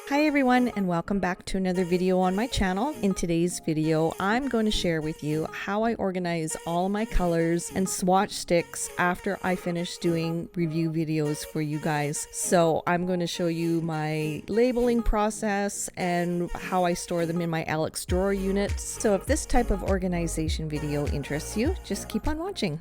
Hi everyone, and welcome back to another video on my channel. In today's video, I'm going to share with you how I organize all my colors and swatch sticks after I finish doing review videos for you guys. So I'm going to show you my labeling process and how I store them in my Alex drawer units. So if this type of organization video interests you, just keep on watching.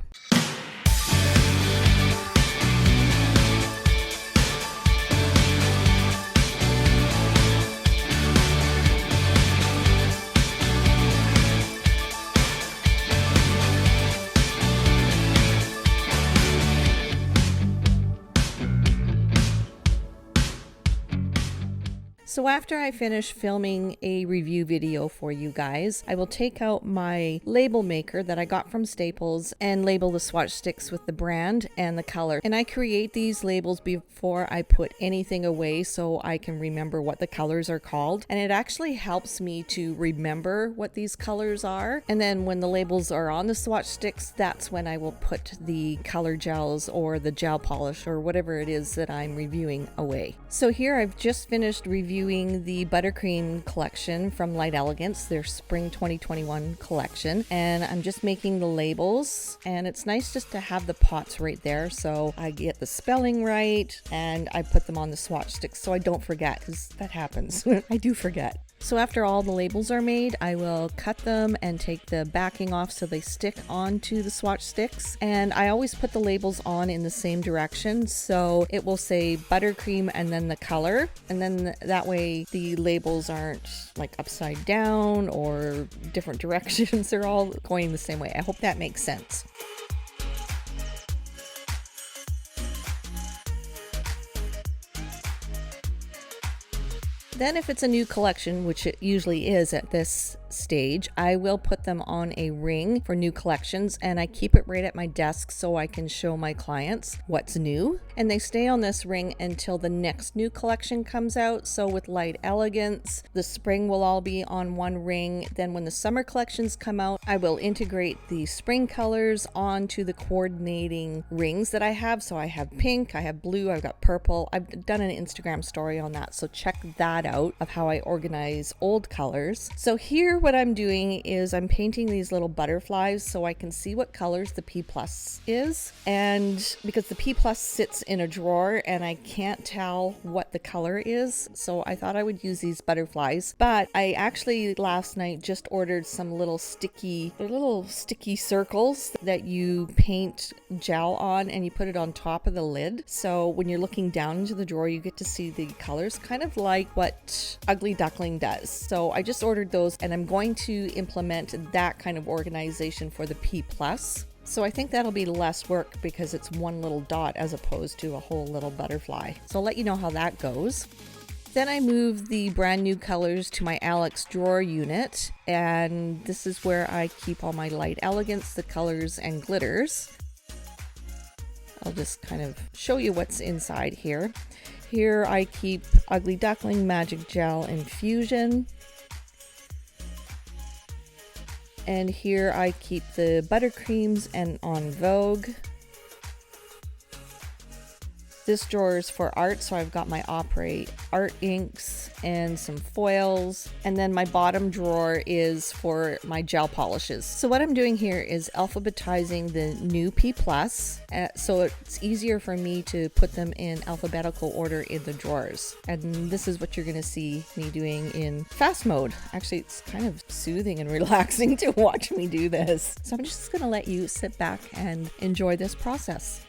So after I finish filming a review video for you guys, I will take out my label maker that I got from Staples and label the swatch sticks with the brand and the color. And I create these labels before I put anything away so I can remember what the colors are called. And it actually helps me to remember what these colors are. And then when the labels are on the swatch sticks, that's when I will put the color gels or the gel polish or whatever it is that I'm reviewing away. So here I've just finished reviewing the Buttercream collection from Light Elegance, their spring 2021 collection, and I'm just making the labels, and it's nice just to have the pots right there so I get the spelling right and I put them on the swatch sticks so I don't forget, because that happens. I do forget. So after all the labels are made, I will cut them and take the backing off so they stick onto the swatch sticks. And I always put the labels on in the same direction, so it will say Buttercream and then the color, and then that way the labels aren't like upside down or different directions. They're all going the same way. I hope that makes sense. Then if it's a new collection, which it usually is at this stage, I will put them on a ring for new collections, and I keep it right at my desk so I can show my clients what's new. And they stay on this ring until the next new collection comes out. So with Light Elegance, the spring will all be on one ring. Then when the summer collections come out, I will integrate the spring colors onto the coordinating rings that I have. So I have pink, I have blue, I've got purple. I've done an Instagram story on that, so check that out of how I organize old colors. So here what I'm doing is I'm painting these little butterflies so I can see what colors the P plus is, and because the P plus sits in a drawer and I can't tell what the color is, so I thought I would use these butterflies. But I actually last night just ordered some little sticky circles that you paint gel on and you put it on top of the lid, so when you're looking down into the drawer you get to see the colors, kind of like what Ugly Duckling does. So I just ordered those, and I'm going to implement that kind of organization for the P plus. So I think that'll be less work because it's one little dot as opposed to a whole little butterfly. So I'll let you know how that goes. Then I move the brand new colors to my Alex drawer unit, and this is where I keep all my Light Elegance, the colors and glitters. I'll just kind of show you what's inside here. Here I keep Ugly Duckling, Magic Gel, and Fusion. And here I keep the Buttercreams and En Vogue. This drawer is for art, so I've got my Opry art inks and some foils. And then my bottom drawer is for my gel polishes. So what I'm doing here is alphabetizing the new P plus, so it's easier for me to put them in alphabetical order in the drawers. And this is what you're gonna see me doing in fast mode. Actually, it's kind of soothing and relaxing to watch me do this. So I'm just gonna let you sit back and enjoy this process.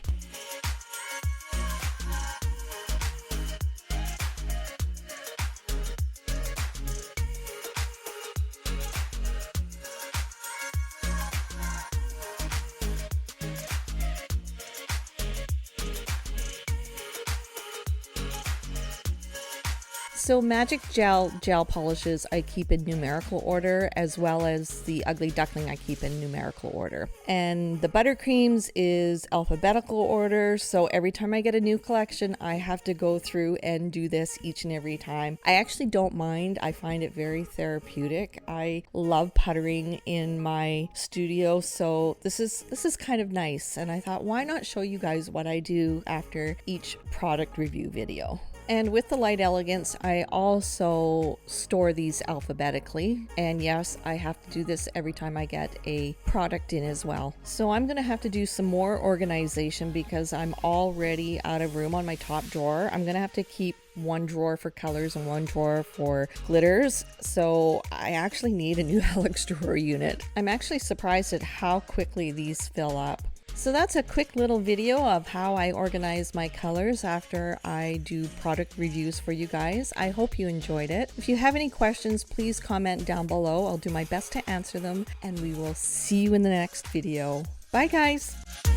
So Magic Gel polishes I keep in numerical order, as well as the Ugly Duckling I keep in numerical order. And the Buttercreams is alphabetical order, so every time I get a new collection, I have to go through and do this each and every time. I actually don't mind. I find it very therapeutic. I love puttering in my studio, so this is kind of nice. And I thought, why not show you guys what I do after each product review video? And with the Light Elegance, I also store these alphabetically. And yes, I have to do this every time I get a product in as well. So I'm going to have to do some more organization because I'm already out of room on my top drawer. I'm going to have to keep one drawer for colors and one drawer for glitters. So I actually need a new Alex drawer unit. I'm actually surprised at how quickly these fill up. So that's a quick little video of how I organize my colors after I do product reviews for you guys. I hope you enjoyed it. If you have any questions, please comment down below. I'll do my best to answer them, and we will see you in the next video. Bye guys!